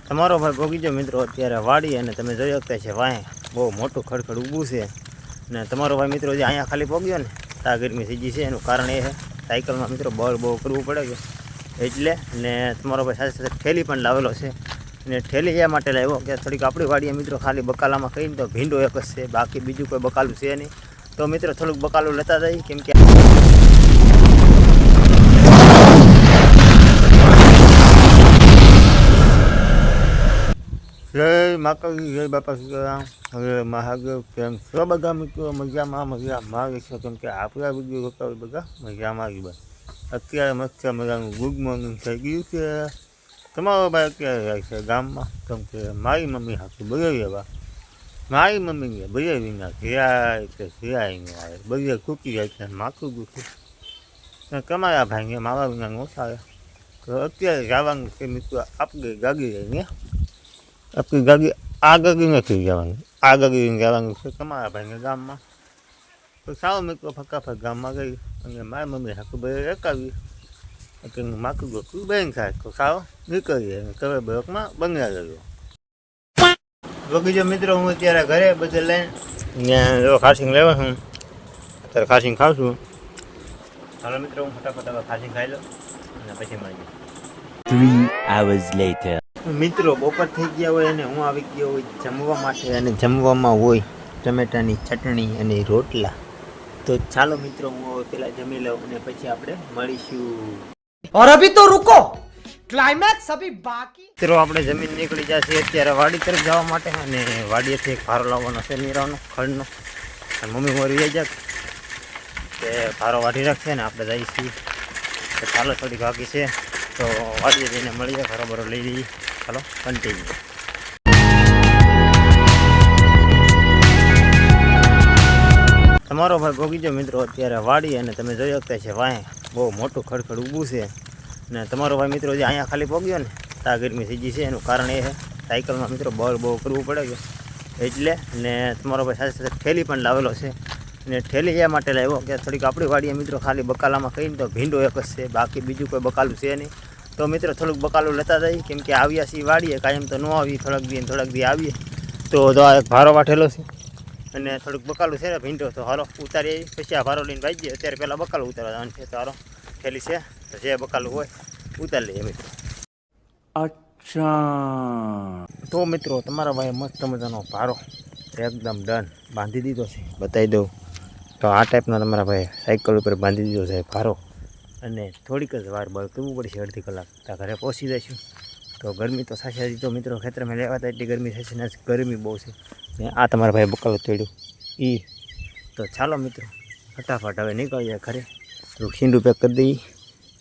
તમારો ભાઈ ભોગી જો મિત્રો અત્યારે વાડી અને તમે જોઈ શકતા છે વાંહે બહુ મોટું ખડખડ ઊભું છે ને તમારો ભાઈ મિત્રો જે અહીંયા ખાલી પહોંચ્યો ને તા ગરમી થઈ ગઈ છે એનું કારણ એ છે સાયકલમાં મિત્રો બળ બહુ કરવું પડે છે એટલે ને તમારો ભાઈ સાથે સાથે ઠેલી પણ લાવેલો છે ને ઠેલી એ માટે લાવ્યો કે થોડીક આપણી વાડીએ મિત્રો ખાલી બકાલામાં કહીને તો ભીંડો એક જ છે બાકી બીજું કોઈ બકાલું છે નહીં તો મિત્રો થોડુંક બકાલું લેતા જઈએ કેમ કે જય માતાજી જય બાપા હવે મહાદેવ કેમ છો બધા મિત્રો મજામાં મારી છે કેમ કે આપણા વિડીયો જોતા હોય બધા મજામાં આવી બસ અત્યારે મસ્ત મજાનું ગુડ મોર્નિંગ થઈ ગયું છે તમારો ભાઈ અત્યારે જાય છે ગામમાં કેમ કે મારી મમ્મી હાથું બજાવી એવા મારી મમ્મીને બજાવીના સિરાય કે સિરાઈને આવે બધા ખૂટી જાય છે માથું દુખું તમારા ભાઈને મારા વિના ન થાય તો અત્યારે જવાનું છે મિત્રો આપણે ગાડી લઈને આપણી ગાડી આ ગાડી નથી જવાની આ ગાડી જવાનું છે તમારા ભાઈને ગામમાં તો સાવ મિત્રો ફટાફટ ગામમાં ગઈ અને મારી મમ્મી હાથું બધા રકાવી એટલે માથું ગોતું બેન થાય તો સાવ નીકળીએ અને કવે બ્લોકમાં બંગલા ગયો રોકી જો મિત્રો હું અત્યારે ઘરે બધે લઈને ત્યાં જો ખાસીંગ લેવા છું અત્યારે ખાસીંગ ખાઉં છું હાલો મિત્રો હું ફટાફટ હવે ખાસીંગ ખાઈ લઉં અને પછી મળીએ 3 hours later મિત્રો બપોર થઈ ગયા હોય અને હું આવી ગયો હોય જમવા માટે અને જમવામાં હોય ટમેટાની ચટણી અને રોટલા તો ચાલો મિત્રો હું હવે પહેલાં જમી લઉં અને પછી આપણે મળીશું और अभी तो रुको क्लाइमैक्स अभी बाकी મિત્રો આપણે જમીન નીકળી જશે અત્યારે વાડી તરફ જવા માટે અને વાડીએથી એક ભારો લાવવાનો છે નીરાવનો ખડનો મમ્મી મારી જાય કે ભારો વાઢી રાખશે ને આપણે જઈશું તો ચાલો થોડીક બાકી છે તો વાડીએ જઈને મળીએ બરોબર લઈ લઈએ ચાલો કન્ટિન્યુ તમારો ભાઈ ભોગી જો મિત્રો અત્યારે વાડી અને તમે જોઈ શકતા છે વાંહે બહુ મોટું ખડખડ ઊભું છે ને તમારો ભાઈ મિત્રો જે અહીંયા ખાલી પહોંચ્યો ને તા ગરમી થઈ ગઈ છે એનું કારણ એ છે સાયકલમાં મિત્રો બળ બહુ કરવું પડે છે એટલે ને તમારો ભાઈ સાથે સાથે ઠેલી પણ લાવેલો છે ને ઠેલી એ માટે લાવ્યો કે થોડીક આપણી વાડીએ મિત્રો ખાલી બકાલામાં કહીને તો ભીંડો એક જ છે બાકી બીજું કોઈ બકાલું છે નહીં તો મિત્રો થોડુંક બકાલું લેતા જઈએ કેમ કે આવ્યા છીએ વાડીએ કાયમ તો ન આવીએ થોડાક દી આવીએ તો આ એક ભારો વાઠેલો છે અને થોડુંક બકાલું છે ને ભીંડો તો હાલો ઉતારીએ પછી આ ભારો લઈને ભાઈ અત્યારે પહેલાં બકાલું ઉતારવા જવાનું છે તો હાલો ઠેલી છે તો જે બકાલું હોય ઉતારી લઈએ મિત્રો અચ્છા તો મિત્રો તમારા ભાઈ મસ્ત મજાનો ભારો એકદમ ડન બાંધી દીધો છે બતાવી દઉં તો આ ટાઈપનો તમારા ભાઈ સાયકલ ઉપર બાંધી દીધો છે ભારો અને થોડીક જ વાર બળ કરવું પડશે અડધી કલાક ત્યાં ઘરે પહોંચી જઈશું તો ગરમી તો સાચી હજી તો મિત્રો ખેતરમાં લેવા એટલી ગરમી થશે ને ગરમી બહુ છે ને આ તમારા ભાઈ બકાલું તોડ્યું તો ચાલો મિત્રો ફટાફટ હવે નીકળીએ ઘરે થોડુંક સીંડું પેક કરી દઈએ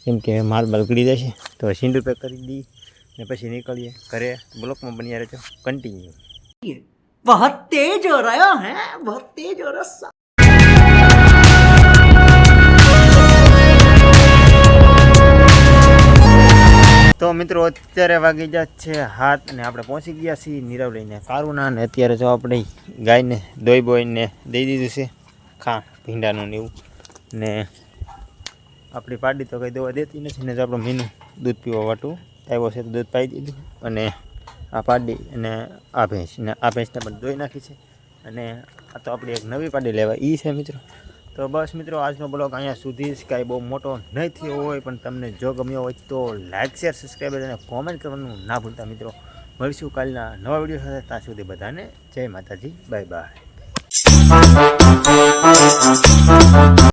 કેમ કે માલ બાલ ગળી જશે તો સીંડું પેક કરી દઈએ ને પછી નીકળીએ ઘરે બ્લોકમાં બન્યા રહેજો કન્ટિન્યુ बहुत तेज हो रहा है बहुत तेज हो रहा તો મિત્રો અત્યારે વાગી જાય છે હાથ ને આપણે પહોંચી ગયા છીએ નીરવ લઈને કારુના ને અત્યારે જો આપણે ગાયને દોઈ બોઈને દઈ દીધું છે ખા ભીંડાનું ને એવું ને આપણી પાડી તો કંઈ દવા દેતી નથી ને જો આપણું મીનું દૂધ પીવા વાટું આવ્યો છે તો દૂધ પાઈ દીધું અને આ પાડી અને આ ભેંસને પણ દોઈ નાખી છે અને આ તો આપણી એક નવી પાડી લેવા એ છે મિત્રો તો બસ મિત્રો આજનો બ્લોગ અહીંયા સુધી જ કાંઈ બહુ મોટો નહીં થયો હોય પણ તમને જો ગમ્યો હોય તો લાઇક શેર સબસ્ક્રાઈબ અને કોમેન્ટ કરવાનું ના ભૂલતા મિત્રો મળીશું કાલના નવા વિડીયો સાથે ત્યાં સુધી બધાને જય માતાજી બાય બાય